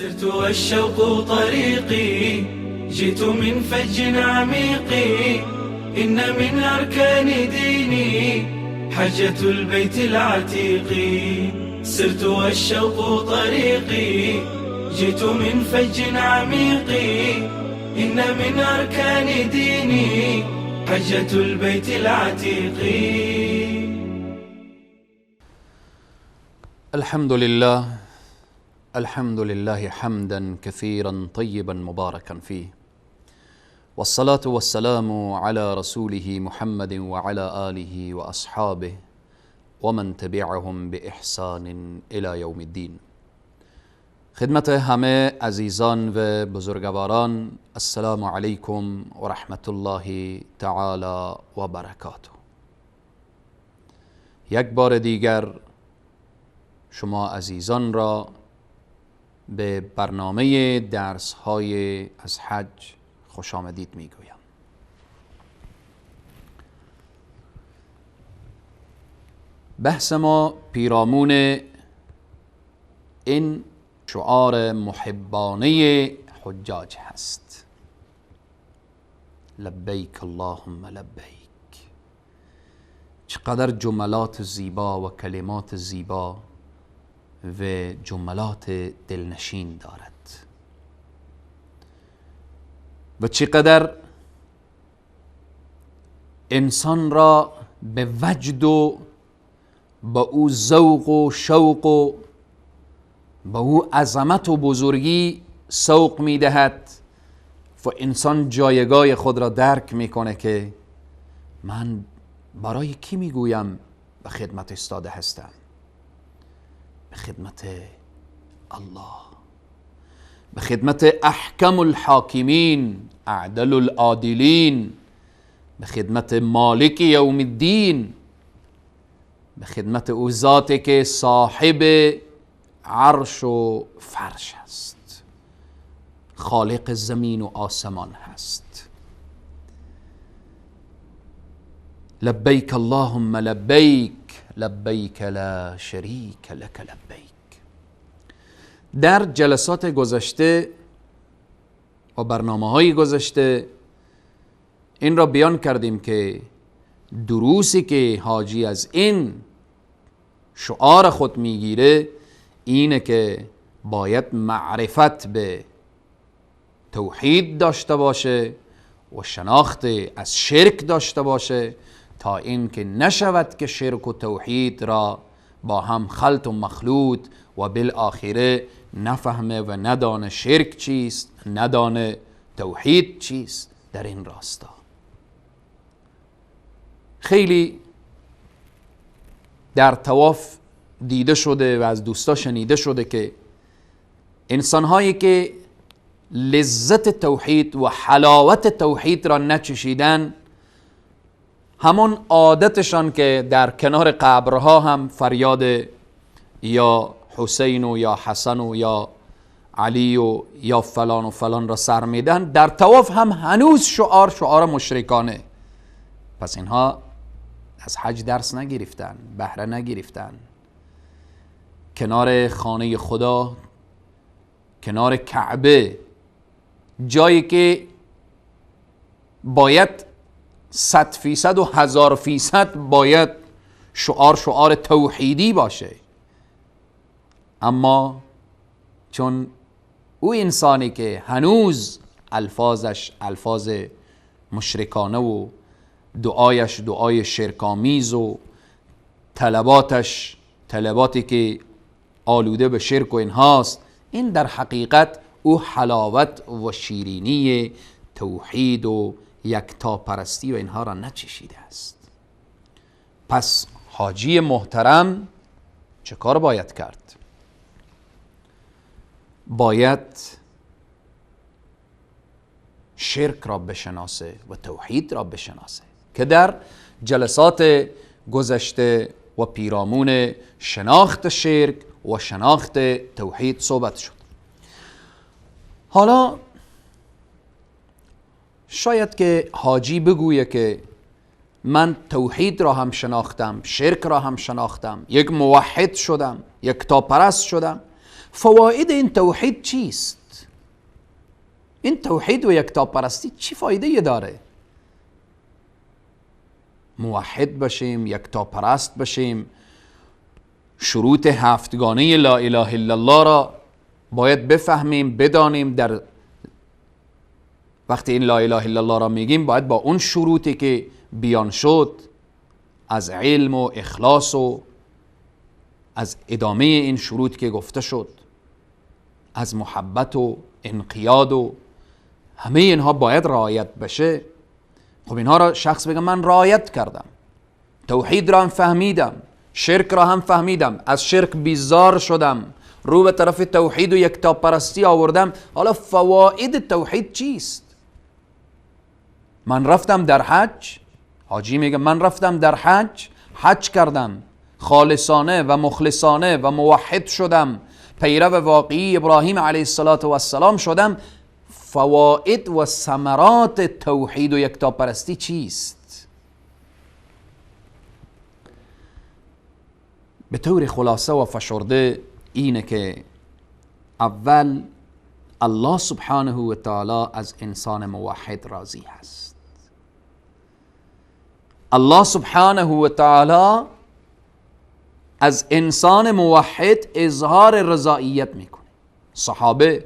سرت والشوق طريقي، جئت من فج عميق، إن من أركان ديني حجة البيت العتيق. سرت والشوق طريقي، جئت من فج عميق، إن من أركان ديني حجة البيت العتيق. الحمد لله حمدا كثيرا طيبا مباركا فيه، والصلاة والسلام على رسوله محمد وعلى آله وأصحابه ومن تبعهم بإحسان إلى يوم الدين. خدمت همه عزیزان و بزرگواران، السلام علیکم و رحمت الله تعالی و برکاته. یک بار دیگر شما عزیزان را به برنامه درس های از حج خوش آمدید می گویم. بحث ما پیرامون این شعار محبانه حجاج هست: لبیک اللهم لبیک. چقدر جملات زیبا و کلمات زیبا و جملات دلنشین دارد و چقدر انسان را به وجد و با او ذوق و شوق و با او عظمت و بزرگی سوق می دهد و انسان جایگاه خود را درک میکنه که من برای کی میگویم به خدمت استاده هستم؟ به خدمت الله، به خدمت احکم الحاکمین، اعدل العادلین، به خدمت مالک یوم الدین، به خدمت او ذاتی که صاحب عرش و فرش است، خالق زمین و آسمان هست. لبیک اللهم لبیک، لبیک لا شریک لک لبیک. در جلسات گذشته و برنامه‌های گذشته این را بیان کردیم که دروسی که حاجی از این شعار خود میگیره اینه که باید معرفت به توحید داشته باشه و شناخت از شرک داشته باشه تا اینکه نشود که شرک و توحید را با هم خلط و مخلوط و بالآخره نفهمه و ندانه شرک چیست، ندانه توحید چیست. در این راستا خیلی در طواف دیده شده و از دوستا شنیده شده که انسانهایی که لذت توحید و حلاوت توحید را نچشیدن، همون عادتشان که در کنار قبرها هم فریاد یا حسین و یا حسن و یا علی و یا فلان و فلان را سر میدن، در طواف هم هنوز شعار مشرکانه. پس اینها از حج درس نگرفتن، بهره نگرفتن. کنار خانه خدا، کنار کعبه، جایی که باید 100% و 1000% باید شعار توحیدی باشه، اما چون او انسانی که هنوز الفاظش الفاظ مشرکانه و دعایش دعای شرکامیز و طلباتش طلباتی که آلوده به شرک و اینهاست، این در حقیقت او حلاوت و شیرینی توحید و یکتاپرستی و اینها را نچشیده است. پس حاجی محترم چه کار باید کرد؟ باید شرک را بشناسه و توحید را بشناسه که در جلسات گذشته و پیرامون شناخت شرک و شناخت توحید صحبت شد. حالا شاید که حاجی بگویه که من توحید را هم شناختم، شرک را هم شناختم، یک موحد شدم، یک تاپرست شدم، فواید این توحید چیست؟ این توحید و یکتاپرستی چی فایده داره؟ موحد بشیم، یکتاپرست بشیم، شروط هفتگانه لا اله الا الله را باید بفهمیم، بدانیم. در وقتی این لا اله الا الله را میگیم باید با اون شروطی که بیان شد از علم و اخلاص و از ادامه این شروط که گفته شد، از محبت و انقیاد و همه اینها باید رعایت بشه. خب اینها را شخص بگه من رعایت کردم، توحید را هم فهمیدم، شرک را هم فهمیدم، از شرک بیزار شدم، رو به طرف توحید و یکتاپرستی آوردم. حالا فواید توحید چیست؟ من رفتم در حج، حاجی میگه من رفتم در حج کردم، خالصانه و مخلصانه و موحد شدم، پیرو واقعی ابراهیم علیه السلام شدم. فواید و ثمرات توحید و یکتاپرستی چیست؟ به طور خلاصه و فشرده اینه که اول الله سبحانه و تعالی از انسان موحد راضی هست. الله سبحانه و تعالی از انسان موحد اظهار رضایت میکنه. صحابه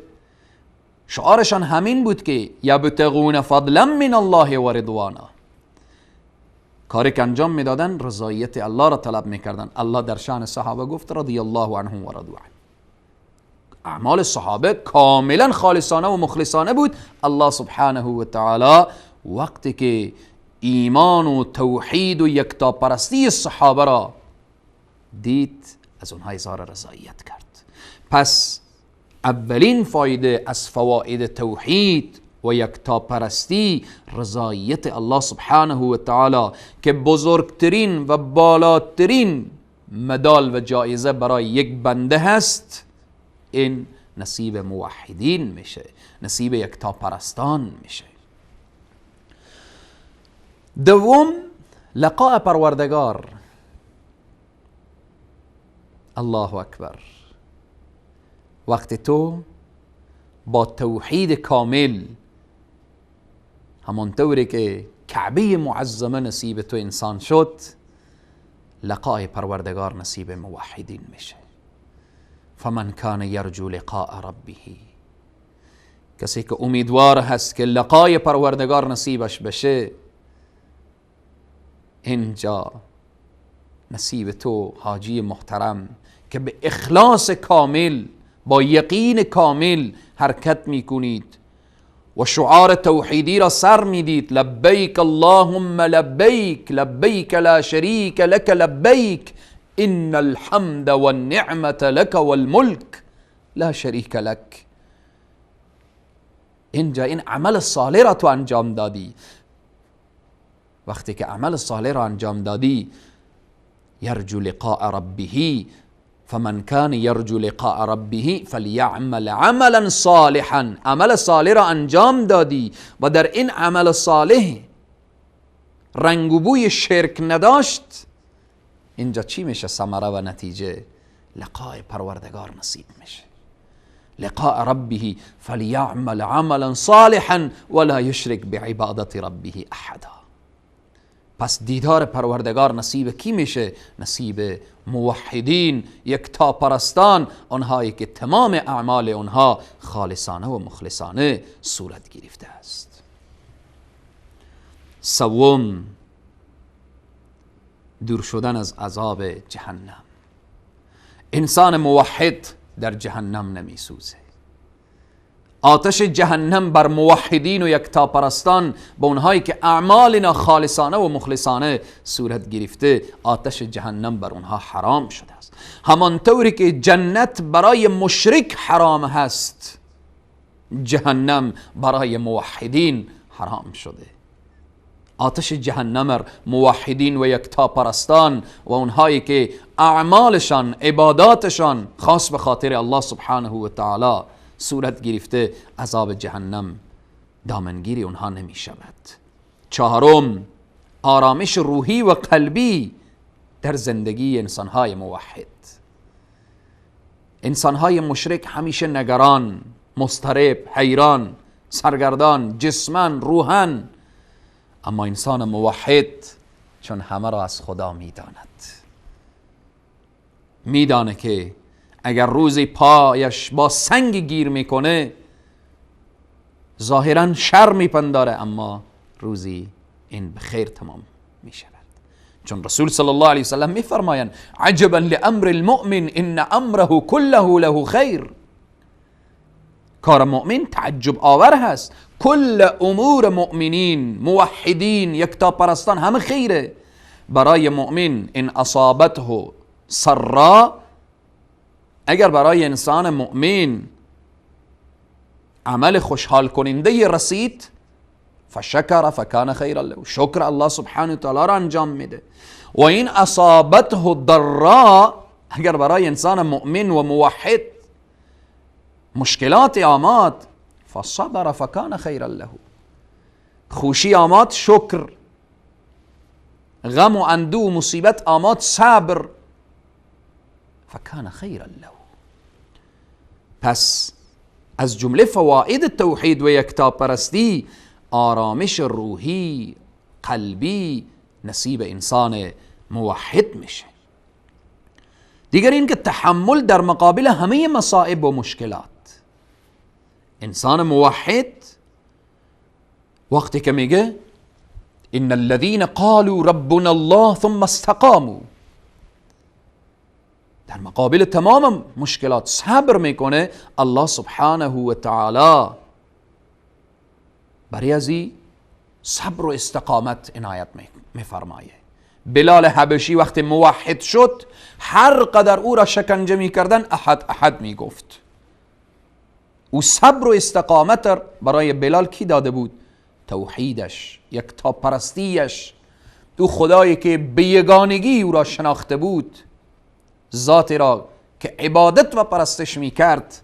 شعارشان همین بود که یبتغون فضلا من الله و رضوانا، کاری که انجام میدادن رضایت الله را طلب میکردن. الله در شأن صحابه گفت رضی الله عنهم و رضوا عنه. اعمال صحابه کاملا خالصانه و مخلصانه بود. الله سبحانه و تعالی وقتی که ایمان و توحید و یکتاپرستی صحابه را دید از اونها اظهار رضایت کرد. پس اولین فایده از فواید توحید و یکتاپرستی رضایت الله سبحانه و تعالی که بزرگترین و بالاترین مدال و جایزه برای یک بنده هست، این نصیب موحدین میشه، نصیب یکتاپرستان میشه. دوم، لقاء پروردگار. الله اکبر. وقتی تو با توحید کامل، همانطوری که کعبه معظمه نصیب تو انسان شد، لقاء پروردگار نصیب موحدین میشه. فمن کان یرجو لقاء ربه، کسی که امیدوار هست که لقای پروردگار نصیبش بشه، اینجا نصیب تو حاجی محترم که به اخلاص کامل با یقین کامل حرکت میکنید و شعار توحیدی را سر میدید، لبیک اللهم لبیک لبیک لا شریک لک لبیک ان الحمد والنعمة لك والملك لا شریک لک. اینجا این عمل صالح را تو انجام دادی. وقتی که عمل صالح را انجام دادی، یرجو لقاء ربه، فمن کان یرجو لقاء ربه فلیعمل عملا صالحا. عمل صالح را انجام دادی و در این عمل صالح رنگ و بوی شرک نداشت، اینجا چی میشه؟ ثمره و نتیجه لقاء پروردگار نصیب میشه. لقاء ربه فلیعمل عملا صالحا ولا یشرک بعبادت ربه احدا. پس دیدار پروردگار نصیب کی میشه؟ نصیب موحدین، یکتاپرستان، آنهایی که تمام اعمال آنها خالصانه و مخلصانه صورت گرفته است. سوم، دور شدن از عذاب جهنم. انسان موحد در جهنم نمی سوزه. آتش جهنم بر موحدین و یکتاپرستان، با اونهایی که اعمالنا خالصانه و مخلصانه صورت گرفته، آتش جهنم بر اونها حرام شده است. همانطوری که جنت برای مشرک حرام هست، جهنم برای موحدین حرام شده. آتش جهنم موحدین و یکتاپرستان و اونهایی که اعمالشان، عباداتشان خاص به خاطر الله سبحانه و تعالی صورت گرفته، عذاب جهنم دامنگیری اونها نمی شود. چهارم، آرامش روحی و قلبی در زندگی انسانهای موحد. انسانهای مشرک همیشه نگران، مضطرب، حیران، سرگردان، جسمن، روحن. اما انسان موحد چون همه را از خدا میدانه که اگر روزی پایش با سنگ گیر میکنه ظاهرا شر میپنداره، اما روزی این به خیر تمام میشود. چون رسول صلی الله علیه وسلم میفرمایند عجبا لامر المؤمن ان امره كله له خیر. کار مؤمن تعجب آور هست. کل امور مؤمنین، موحدین، یکتا پرستان همه خیره. برای مؤمن ان اصابته سرا، اگر برای انسان مؤمن عمل خوشحال کننده رسید، فشکر فکان خیرا له، شکر الله سبحانه و تعالی را انجام میده. و این اصابته ضرا، اگر برای انسان مؤمن و موحد مشکلات آمد، فصبر فکان خیرا له، خوشی آمد شکر، غم و اندو و مصیبت آمد صبر، فکان خیرا له. پس از جمله فواید توحید و یکتا پرستی آرامش روحی قلبی نصیب انسان موحد میشه. دیگر این که تحمل در مقابل همه مصائب و مشکلات. انسان موحد وقتی که میگه ان الذين قالوا ربنا الله ثم استقاموا، در مقابل تمام مشکلات صبر میکنه، الله سبحانه و تعالی برای ازی صبر و استقامت عنایت میفرمایه. بلال حبشی وقتی موحد شد، هر قدر او را شکنجه میکردن احد احد میگفت. او صبر و استقامت برای بلال کی داده بود؟ توحیدش، یکتا پرستیش، او خدایی که به یگانگی او را شناخته بود، ذاتی را که عبادت و پرستش میکرد.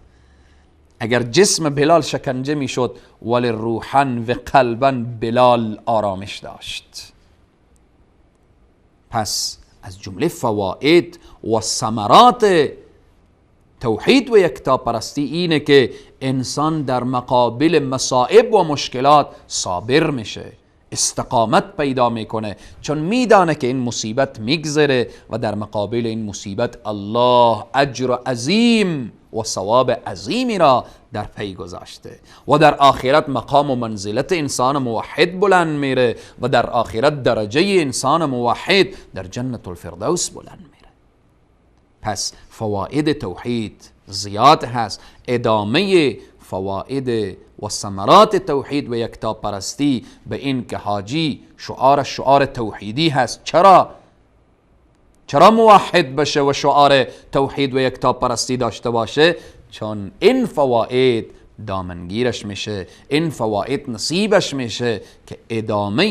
اگر جسم بلال شکنجه میشد ولی روحن و قلبا بلال آرامش داشت. پس از جمله فواید و ثمرات توحید و یکتا پرستی اینه که انسان در مقابل مصائب و مشکلات صابر میشه، استقامت پیدا میکنه، چون میدانه که این مصیبت میگذره و در مقابل این مصیبت الله اجر عظیم و ثواب عظیمی را در پی گذاشته و در آخرت مقام و منزلت انسان موحد بلند میره و در آخرت درجه انسان موحد در جنت الفردوس بلند میره. پس فواید توحید زیاد هست. ادامه فواید و ثمرات توحید و یکتا پرستی به این که حاجی شعار توحیدی هست. چرا موحد بشه و شعار توحید و یکتا پرستی داشته باشه؟ چون این فواید دامنگیرش میشه، این فواید نصیبش میشه که ادامه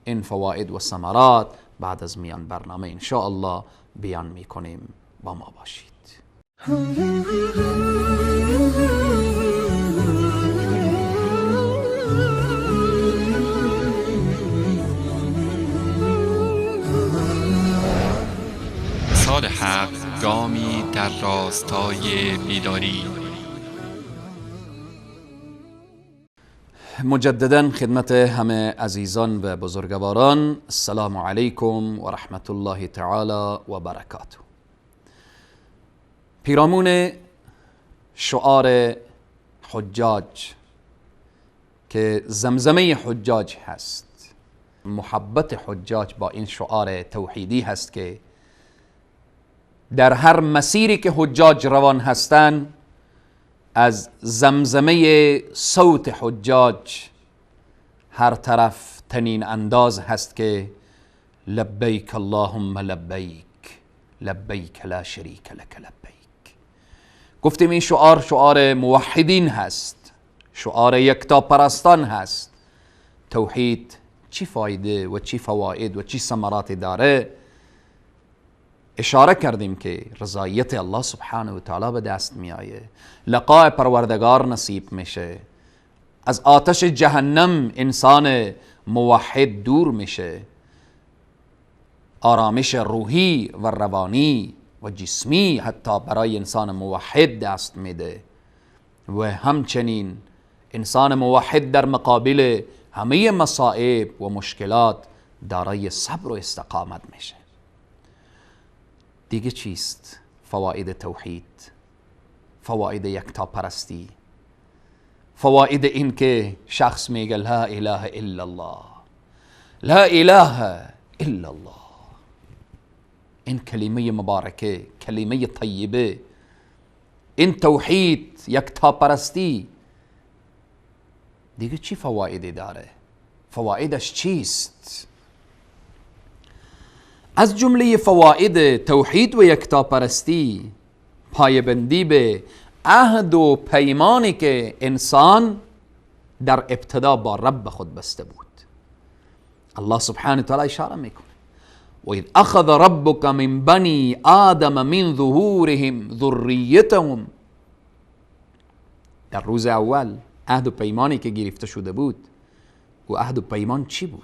این فواید و ثمرات بعد از میان برنامه انشاءالله بیان میکنیم. با ما باشید. سال حق، گامی در راستای بیداری. مجددا خدمت همه عزیزان و بزرگواران، السلام علیکم و رحمت الله تعالی و برکاته. پیرامون شعار حجاج که زمزمه حجاج هست، محبت حجاج با این شعار توحیدی هست که در هر مسیری که حجاج روان هستند از زمزمه صوت حجاج هر طرف تنین انداز هست که لبیک اللهم لبیک لبیک لا شریک لک لبیک. گفتیم این شعار موحدین هست، شعار یکتا پرستان هست. توحید چی فایده و چی فواید و چی ثمرات داره؟ اشاره کردیم که رضایت الله سبحانه و تعالی به دست می آیه، لقاء پروردگار نصیب میشه، از آتش جهنم انسان موحد دور میشه، آرامش روحی و روانی و جسمی حتی برای انسان موحد دست میده و همچنین انسان موحد در مقابل همه مصائب و مشکلات دارای صبر و استقامت میشه. دیگه چیست فواید توحید؟ فواید یکتاپرستی، فواید این که شخص میگه لا اله الا الله، لا اله الا الله. این کلمه مبارکه، کلمه طیبه، این توحید، یکتاپرستی دیگه چی فوایدی داره؟ فوایدش چیست؟ از جمله فواید توحید و یکتاپرستی پایبندی به عهد و پیمانی که انسان در ابتدا با رب خود بسته بود. الله سبحانه تعالی اشاره میکنه و اذ اخذ ربک من بنی آدم من ظهورهم ذریتهم. در روز اول عهد و پیمانی که گرفته شده بود، و عهد و پیمان چی بود؟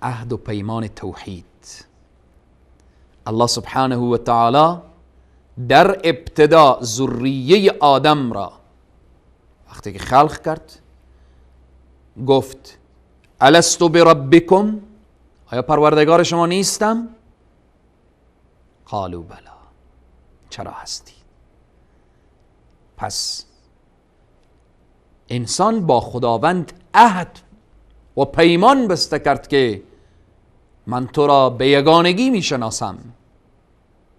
عهد و پیمان توحید. الله سبحانه و تعالی در ابتدا ذریه آدم را وقتی که خلق کرد گفت الست بربکم، آیا پروردگار شما نیستم؟ قالوا بلا، چرا هستی؟ پس انسان با خداوند عهد و پیمان بسته کرد که من تو را به یگانگی می شناسم،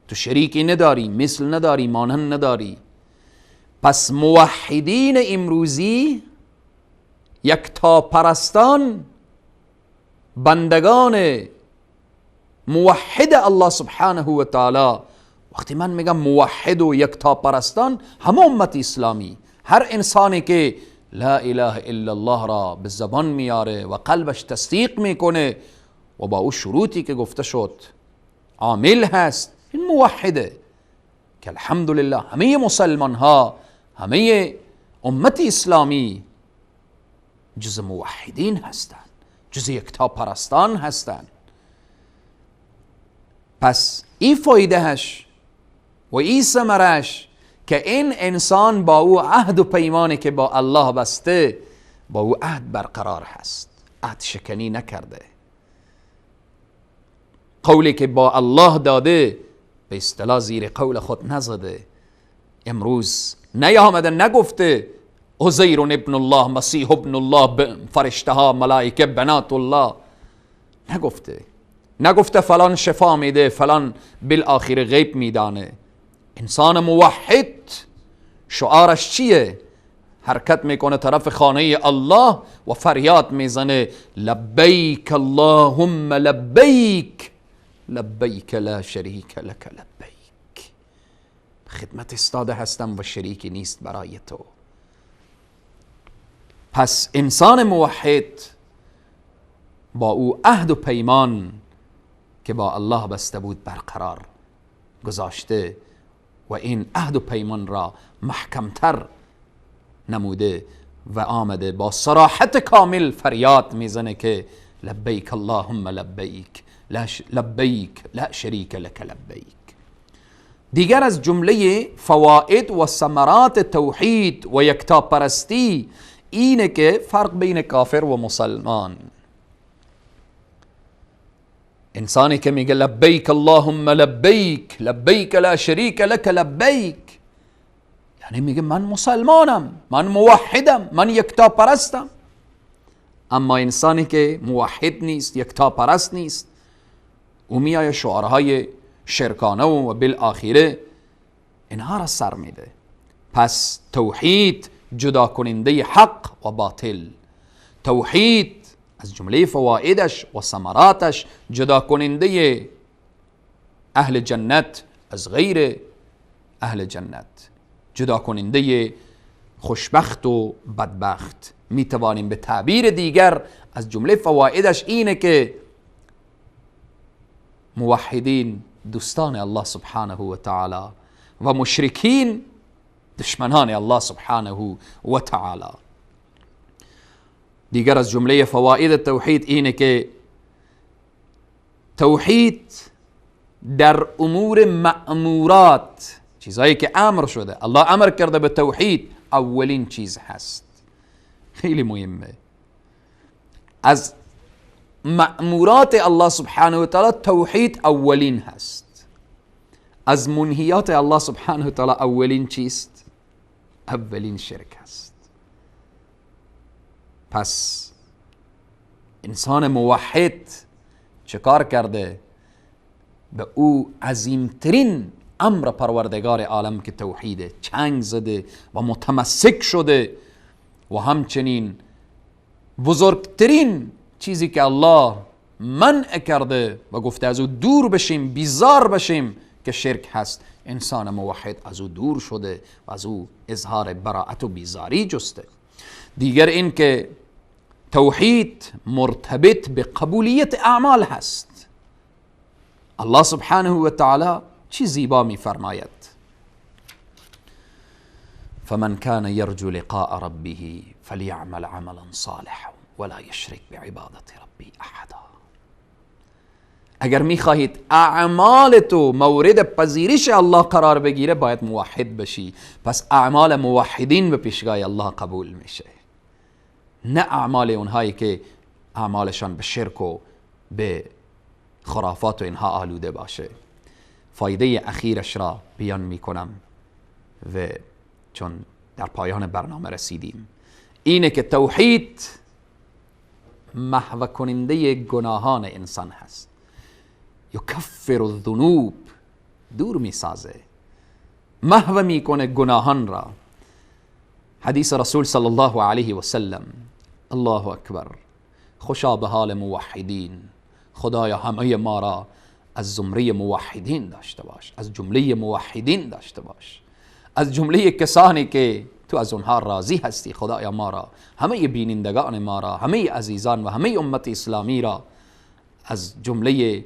تو شریکی نداری، مثل نداری، مانند نداری. پس موحدین امروزی، یکتاپرستان، بندگان موحد الله سبحانه و تعالی، وقتی من میگم موحد و یکتاپرستان، همه امت اسلامی، هر انسانی که لا اله الا الله را به زبان میاره و قلبش تصدیق میکنه و با او شروطی که گفته شد عامل هست، این موحده. که الحمدلله همه مسلمان ها، همه امت اسلامی جز موحدین هستند، جز یکتاپرستان هستند. پس این فایدهش و این ثمرش که این انسان با او عهد و پیمانی که با الله بسته، با او عهد برقرار هست، عهد شکنی نکرده. قولی که با الله داده به اصطلاح زیر قول خود نزده. امروز نیامده نگفته عزیر ابن الله، مسیح ابن الله، فرشته ها، ملائکه بنات الله، نگفته فلان شفا میده، فلان بالآخر غیب میدانه. انسان موحد شعارش چیه؟ حرکت میکنه طرف خانه الله و فریاد میزنه لبیک اللهم لبیک، لبیک لا شریک لک لبیک. خدمت استاده هستم و شریکی نیست برای تو. پس انسان موحد با او عهد و پیمان که با الله بسته بود برقرار گذاشته و این عهد و پیمان را محکمتر نموده و آمده با صراحت کامل فریاد میزنه که لبیک اللهم لبیک، لبیک لا شریک لک لبیک. دیگر از جمله فواید و ثمرات توحید و یکتاپرستی اینه که فرق بین کافر و مسلمان. انسانی که میگه لبیک اللهم لبیک، لبیک لا شریک لک لبیک، یعنی میگه من مسلمانم، من موحدم، من یکتاپرستم. اما انسانی که موحد نیست، یکتاپرست نیست، او میای شعارهای شرکانه و بالآخره اینها را سر میده. پس توحید جدا کننده حق و باطل، توحید از جمله فوائدش و ثمراتش جدا کننده اهل جنت از غیر اهل جنت، جدا کننده خوشبخت و بدبخت. می توانیم به تعبیر دیگر از جمله فوائدش اینه که موحدین دوستان الله سبحانه و تعالی و مشرکین دشمنان الله سبحانه و تعالی. دیگر از جمله فواید توحید اینه که توحید در امور مأمورات، چیزهایی که امر شده، الله امر کرده به توحید، اولین چیز هست. خیلی مهمه. از مأمورات الله سبحانه و تعالی توحید اولین هست. از منهیات الله سبحانه و تعالی اولین چیست؟ اولین شرک هست. پس انسان موحد چه کار کرده؟ به او عظیمترین امر پروردگار عالم که توحیده چنگ زده و متمسک شده، و همچنین بزرگترین چیزی که الله منع کرده و گفته از او دور بشیم، بیزار بشیم، که شرک هست، انسان موحد از او دور شده و از او اظهار براءت و بیزاری جسته. دیگر این که توحید مرتبط به قبولیت اعمال هست. الله سبحانه و تعالی چی زیبا می فرماید؟ فمن كان يرجو لقاء ربه فليعمل عملا صالحا ولا يشرك بعبادة ربه احدا. اگر میخواهید اعمال تو مورد پذیرش الله قرار بگیره، باید موحد بشی. پس اعمال موحدین به پیشگاه الله قبول میشه، نه اعمال اونهایی که اعمالشان به شرک و به خرافات و اینها آلوده باشه. فایده اخیرش را بیان میکنم و چون در پایان برنامه رسیدیم، اینه که توحید محو کننده گناهان انسان هست. یکفر الذنوب، دور میسازه، محو میکنه گناهان را. حدیث رسول صلی الله علیه و سلم، الله اکبر، خوشا به حال موحدین، خدایا همه ما را از زمره موحدین داشته باش، از جمله موحدین داشته باش، از جمله کسانی که تو از اونها راضی هستی. خدایا ما را، همه بینندگان ما را، همه عزیزان و همه امت اسلامی را از جمله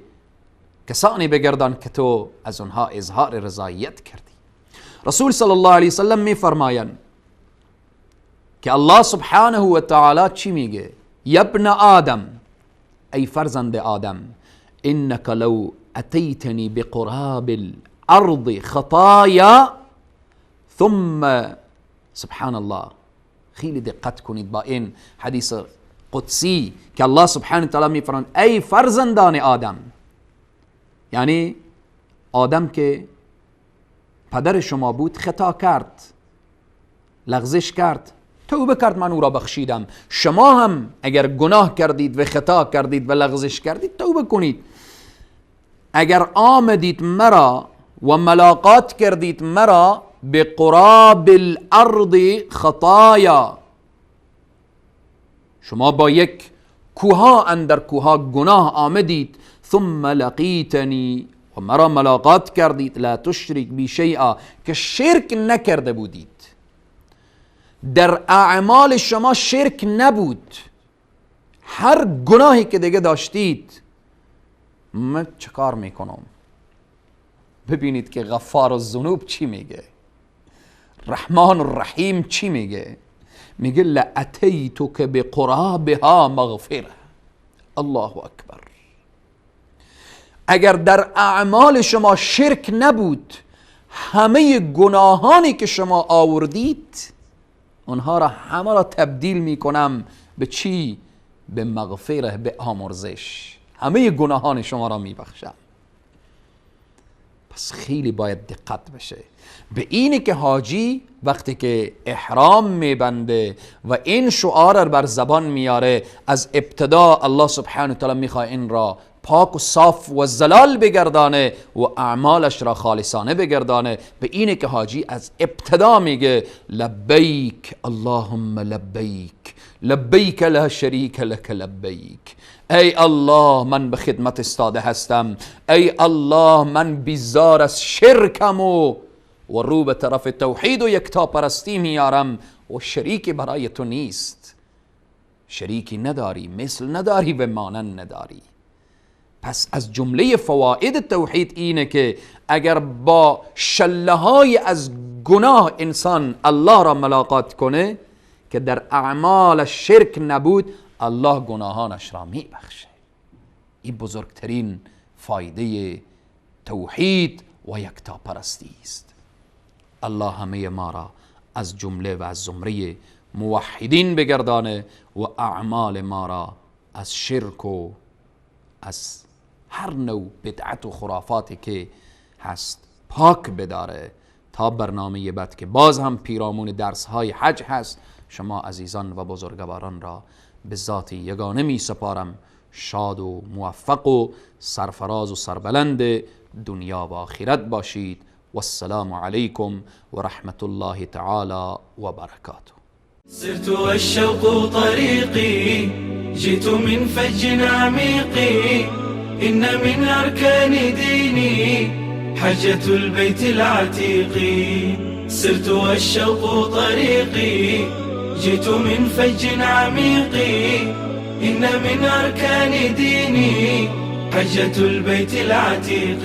کسانی بگردان که تو از اونها اظهار رضایت کردی. رسول صلی الله علیه وسلم می فرمایند که الله سبحانه و تعالی چی میگه؟ یبن آدم، ای فرزند آدم، انک لو اتیتنی بقراب الارض خطایا ثم، سبحان الله، خیلی دقت کنید با این حدیث قدسی که الله سبحانه و تعالی می فرماید ای فرزندان آدم، یعنی آدم که پدر شما بود، خطا کرد، لغزش کرد، توبه کرد، من او را بخشیدم. شما هم اگر گناه کردید و خطا کردید و لغزش کردید، توبه کنید. اگر آمدید مرا و ملاقات کردید مرا به قراب الارض خطایا، شما با یک کوها اندر کوها گناه آمدید، ثم لقیتنی، و مرا ملاقات کردید، لا تشرک بی شیئا، که شرک نکرده بودید، در اعمال شما شرک نبود، هر گناهی که دیگه داشتید، من چه کار میکنم؟ ببینید که غفار الذنوب چی میگه، رحمان الرحیم چی میگه؟ میگه لاتیتک بقرابها مغفره. الله اکبر. اگر در اعمال شما شرک نبود، همه گناهانی که شما آوردید، اونها را همه را تبدیل میکنم به چی؟ به مغفره، به آمرزش. همه گناهان شما را میبخشم. پس خیلی باید دقت بشه به اینی که حاجی وقتی که احرام میبنده و این شعار را بر زبان میاره، از ابتدا الله سبحانه و تعالی میخواه این را پاک و صاف و زلال بگردانه و اعمالش را خالصانه بگردانه. به اینه که حاجی از ابتدا میگه لبیک اللهم لبیک، لبیک لا شریک لک لبیک. ای الله، من به خدمت استاده هستم. ای الله، من بیزار از شرکم و رو به طرف توحید و یکتا پرستی میارم و شریکی برای تو نیست. شریکی نداری، مثل نداری و مانند نداری. پس از جمله فواید توحید اینه که اگر با شله های از گناه انسان الله را ملاقات کنه که در اعمال شرک نبود، الله گناهانش را میبخشه. این بزرگترین فایده توحید و یکتاپرستی است. الله همه ما را از جمله و از زمره موحدین بگردانه و اعمال ما را از شرک و از هر نوع بدعت و خرافاتی که هست پاک بداره. تا برنامه بعد که باز هم پیرامون درس های حج هست، شما عزیزان و بزرگواران را به ذات یگانه می سپارم. شاد و موفق و سرفراز و سربلند دنیا و آخرت باشید. والسلام علیکم و رحمت الله تعالی و برکاته. سرت والشوق طريقي، جئت من فج عميق، إن من أركان ديني حجة البيت العتيق. سرت والشوق طريقي، جئت من فج عميق، إن من أركان ديني حجة البيت العتيق.